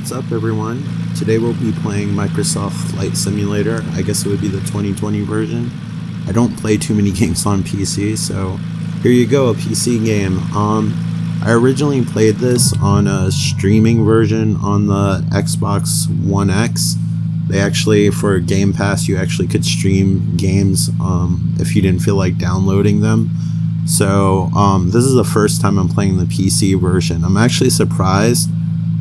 What's up, everyone? Today we'll be playing Microsoft Flight Simulator. I guess it would be the 2020 version. I don't play too many games on PC, so here you go, a PC game. I originally played this on a streaming version on the Xbox One X. They actually, for Game Pass, you actually could stream games if you didn't feel like downloading them. So this is the first time I'm playing the PC version. I'm actually surprised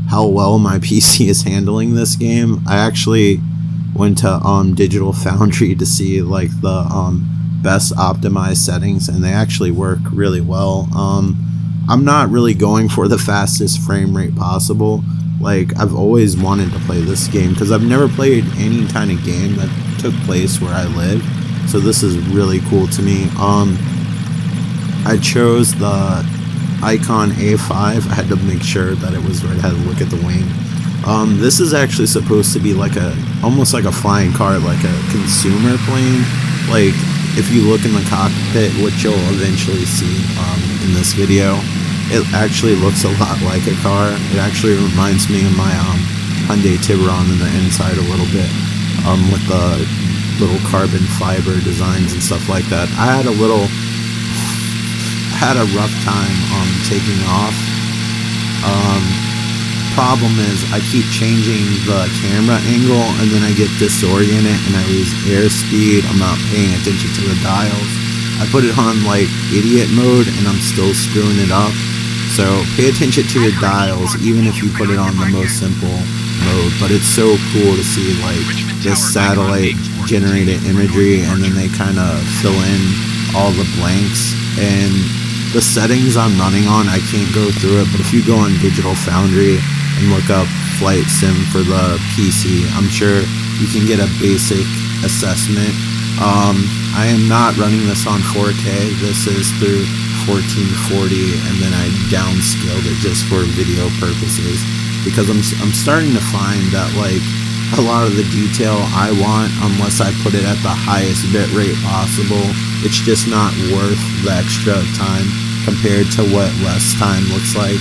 how well my PC is handling this game. I actually went to Digital Foundry to see like the best optimized settings, and they actually work really well. I'm not really going for the fastest frame rate possible. Like, I've always wanted to play this game because I've never played any kind of game that took place where I live, so this is really cool to me. I chose the Icon A5. I had to make sure that it was right. I had to look at the wing. This is actually supposed to be like almost like a flying car, like a consumer plane. Like, if you look in the cockpit, which you'll eventually see in this video, it actually looks a lot like a car. It actually reminds me of my Hyundai Tiburon in the inside a little bit, with the little carbon fiber designs and stuff like that. I had a rough time taking off. Problem is, I keep changing the camera angle and then I get disoriented and I lose airspeed. I'm not paying attention to the dials. I put it on like idiot mode and I'm still screwing it up. So pay attention to your dials even if you put it on the most simple mode. But it's so cool to see like this satellite generated imagery, and then they kind of fill in all the blanks. And the settings I'm running on, I can't go through it, but if you go on Digital Foundry and look up Flight Sim for the PC, I'm sure you can get a basic assessment. I am not running this on 4K. This is through 1440, and then I downscaled it just for video purposes, because I'm starting to find that like a lot of the detail I want, unless I put it at the highest bit rate possible, it's just not worth the extra time compared to what less time looks like.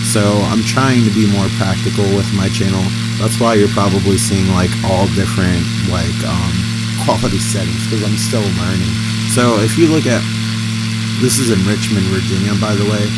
So I'm trying to be more practical with my channel. That's why you're probably seeing like all different like quality settings, because I'm still learning. So if you look at, this is in Richmond, Virginia, by the way.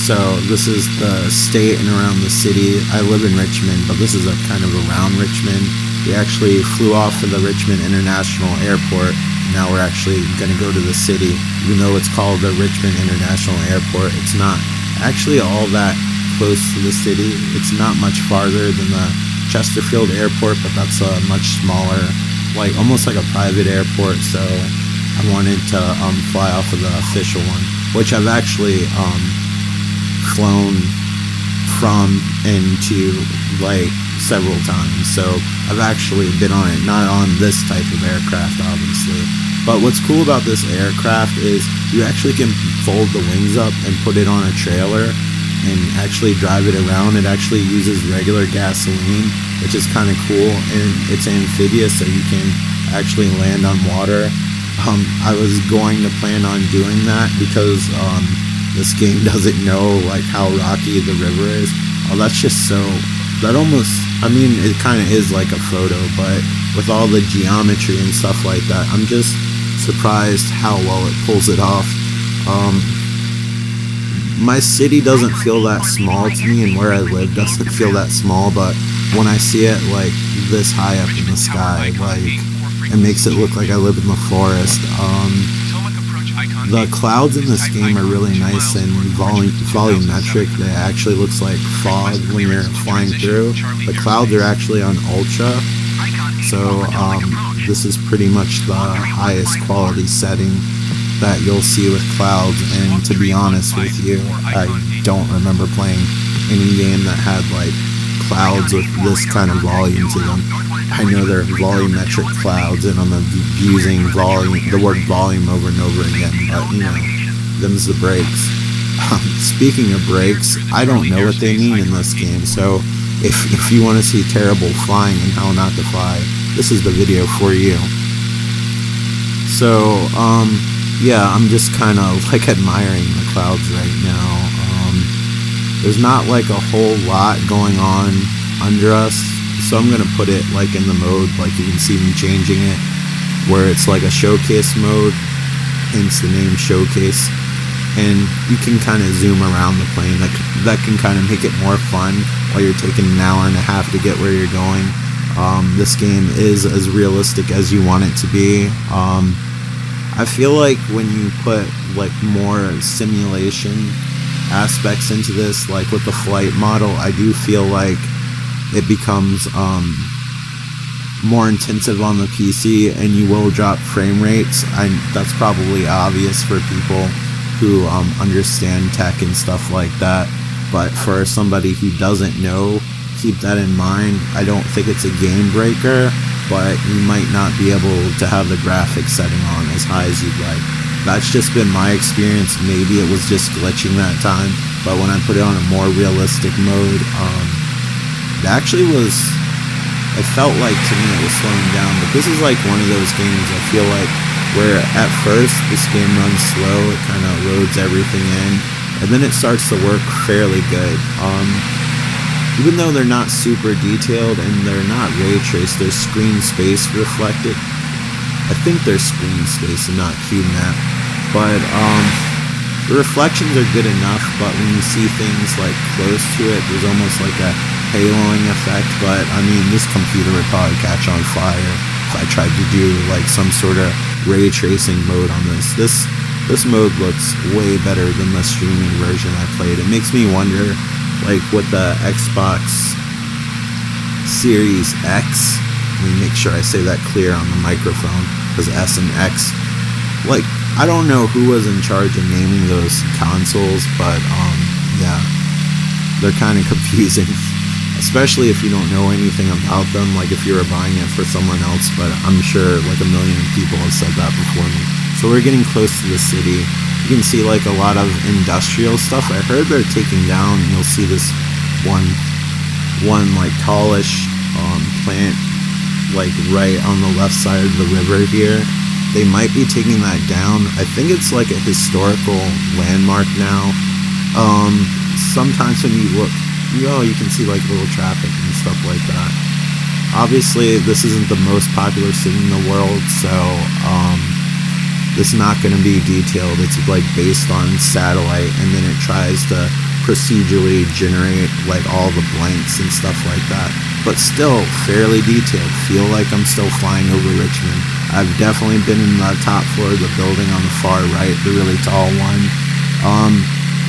So this is the state and around the city. I live in Richmond, but this is a kind of around Richmond. We actually flew off of the Richmond International Airport. Now we're actually going to go to the city. Even though it's called the Richmond International Airport, it's not actually all that close to the city. It's not much farther than the Chesterfield Airport, but that's a much smaller, like almost like a private airport. So I wanted to fly off of the official one, which I've actually flown from and to like several times. So I've actually been on it, not on this type of aircraft obviously, but what's cool about this aircraft is you actually can fold the wings up and put it on a trailer and actually drive it around. It actually uses regular gasoline, which is kind of cool, and it's amphibious, so you can actually land on water. I was going to plan on doing that because this game doesn't know like how rocky the river is. Oh, that's just so, that almost, I mean, it kind of is like a photo, but with all the geometry and stuff like that, I'm just surprised how well it pulls it off. My city doesn't feel that small to me, and where I live doesn't feel that small, but when I see it like this high up in the sky, like it makes it look like I live in the forest. The clouds in this game are really nice and volumetric. It actually looks like fog when you're flying through. The clouds are actually on ultra, so this is pretty much the highest quality setting that you'll see with clouds. And to be honest with you, I don't remember playing any game that had like clouds with this kind of volume to them. I know they're volumetric clouds, and I'm using the word volume over and over again, but you know, them's the brakes. Speaking of brakes, I don't know what they mean in this game, so if you want to see terrible flying and how not to fly, this is the video for you. So yeah, I'm just kind of like admiring the clouds right now. There's not like a whole lot going on under us. So I'm gonna put it like in the mode, like you can see me changing it, where it's like a showcase mode, hence the name showcase. And you can kind of zoom around the plane. That can kind of make it more fun while you're taking an hour and a half to get where you're going. This game is as realistic as you want it to be. I feel like when you put like more simulation aspects into this, like with the flight model, I do feel like it becomes more intensive on the PC, and you will drop frame rates. That's probably obvious for people who understand tech and stuff like that, but for somebody who doesn't know, keep that in mind. I don't think it's a game breaker, but you might not be able to have the graphics setting on as high as you'd like. That's just been my experience. Maybe it was just glitching that time, but when I put it on a more realistic mode, it felt like to me it was slowing down. But this is like one of those games I feel like where at first this game runs slow, it kind of loads everything in, and then it starts to work fairly good. Even though they're not super detailed and they're not ray traced, they're screen space reflected. I think they're screen space and not cube map. But the reflections are good enough, but when you see things like close to it, there's almost like a haloing effect. But I mean, this computer would probably catch on fire if I tried to do like some sort of ray tracing mode on this. This mode looks way better than the streaming version I played. It makes me wonder, like with the Xbox Series X, let me make sure I say that clear on the microphone, because S and X, like, I don't know who was in charge of naming those consoles, but yeah, they're kind of confusing, especially if you don't know anything about them, like if you were buying it for someone else. But I'm sure like a million people have said that before me. So we're getting close to the city. You can see like a lot of industrial stuff. I heard they're taking down, you'll see this one like tallish plant like right on the left side of the river here. They might be taking that down. I think it's like a historical landmark now. Sometimes when you look, you can see like little traffic and stuff like that. Obviously this isn't the most popular city in the world, so it's not going to be detailed. It's like based on satellite, and then it tries to procedurally generate like all the blanks and stuff like that, but still fairly detailed. Feel like I'm still flying over Richmond. I've definitely been in the top floor of the building on the far right, the really tall one.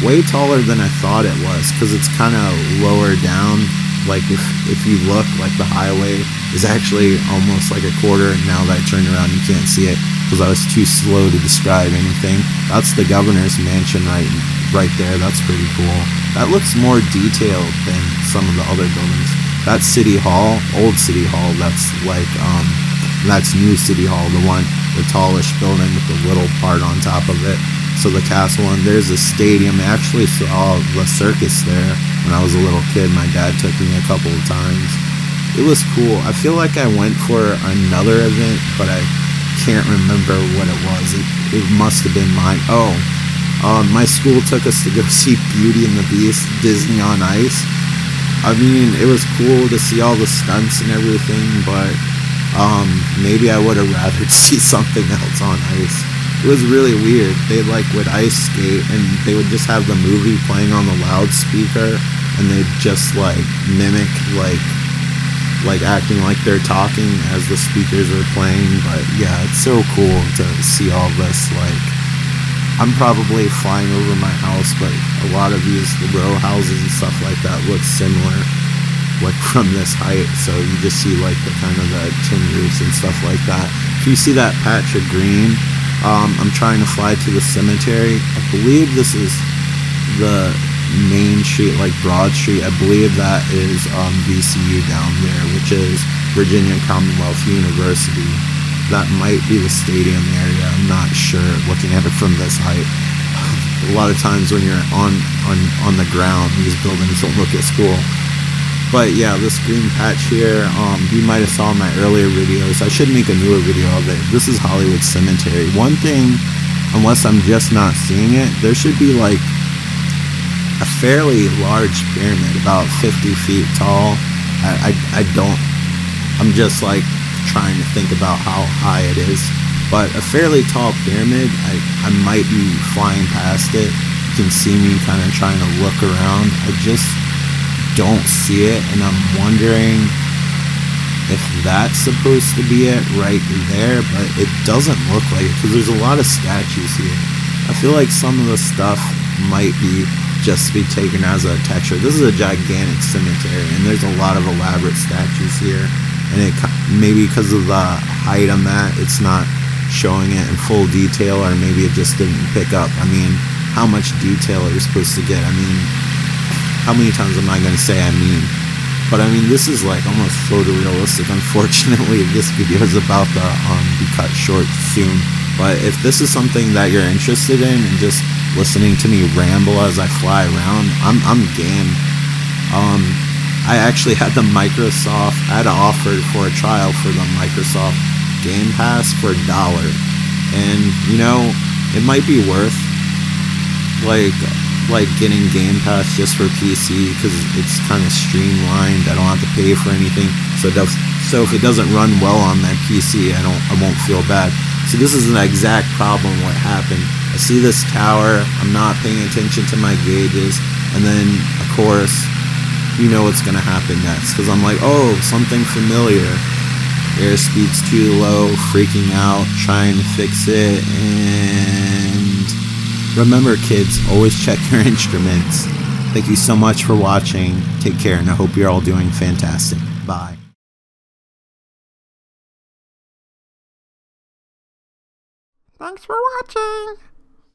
Way taller than I thought it was, because it's kind of lower down. Like if you look, like the highway is actually almost like a quarter. Now that I turned around, you can't see it because I was too slow to describe anything. That's the governor's mansion right there. That's pretty cool. That looks more detailed than some of the other buildings. That's City Hall, old City Hall. That's like that's new City Hall, the tallish building with the little part on top of it. So the castle, and there's a stadium. I actually saw the circus there when I was a little kid. My dad took me a couple of times. It was cool. I feel like I went for another event, but I can't remember what it was. It must have been mine. My school took us to go see Beauty and the Beast, Disney on Ice. I mean, it was cool to see all the stunts and everything, but maybe I would have rather see something else on ice. It was really weird. They would ice skate, and they would just have the movie playing on the loudspeaker, and they'd just mimic like acting like they're talking as the speakers are playing. But yeah, it's so cool to see all this. I'm probably flying over my house, but a lot of these row houses and stuff like that look similar, like from this height. So you just see the kind of the tin roofs and stuff like that. If you see that patch of green, I'm trying to fly to the cemetery. I believe this is the main street, Broad Street. I believe that is VCU down there, which is Virginia Commonwealth University. That might be the stadium area. I'm not sure looking at it from this height. A lot of times when you're on the ground, these buildings don't look as cool. But yeah, this green patch here, you might have saw in my earlier videos. I should make a newer video of it. This is Hollywood Cemetery. One thing, unless I'm just not seeing it, there should be a fairly large pyramid, about 50 feet tall, I don't, I'm just like trying to think about how high it is. But a fairly tall pyramid, I might be flying past it. You can see me kind of trying to look around. I just don't see it, and I'm wondering if that's supposed to be it right there, but it doesn't look like it because there's a lot of statues here. I feel like some of the stuff might be just to be taken as a texture. This is a gigantic cemetery, and there's a lot of elaborate statues here, and it maybe because of the height I'm at, it's not showing it in full detail, or maybe it just didn't pick up. I mean, how much detail are you supposed to get? I mean, how many times am I going to say I mean? But I mean, this is like almost photorealistic. Unfortunately, this video is about to be cut short soon. But if this is something that you're interested in and just listening to me ramble as I fly around, I'm game. I actually had the Microsoft, I had offered for a trial for the Microsoft Game Pass for $1. And, you know, it might be worth like getting Game Pass just for PC because it's kind of streamlined. I don't have to pay for anything. So if it doesn't run well on my PC, I won't feel bad. So this is an exact problem what happened. I see this tower, I'm not paying attention to my gauges, and then of course you know what's gonna happen next because I'm like, oh, something familiar. Airspeed's too low, freaking out, trying to fix it, and remember kids, always check your instruments. Thank you so much for watching. Take care, and I hope you're all doing fantastic. Bye. Thanks for watching.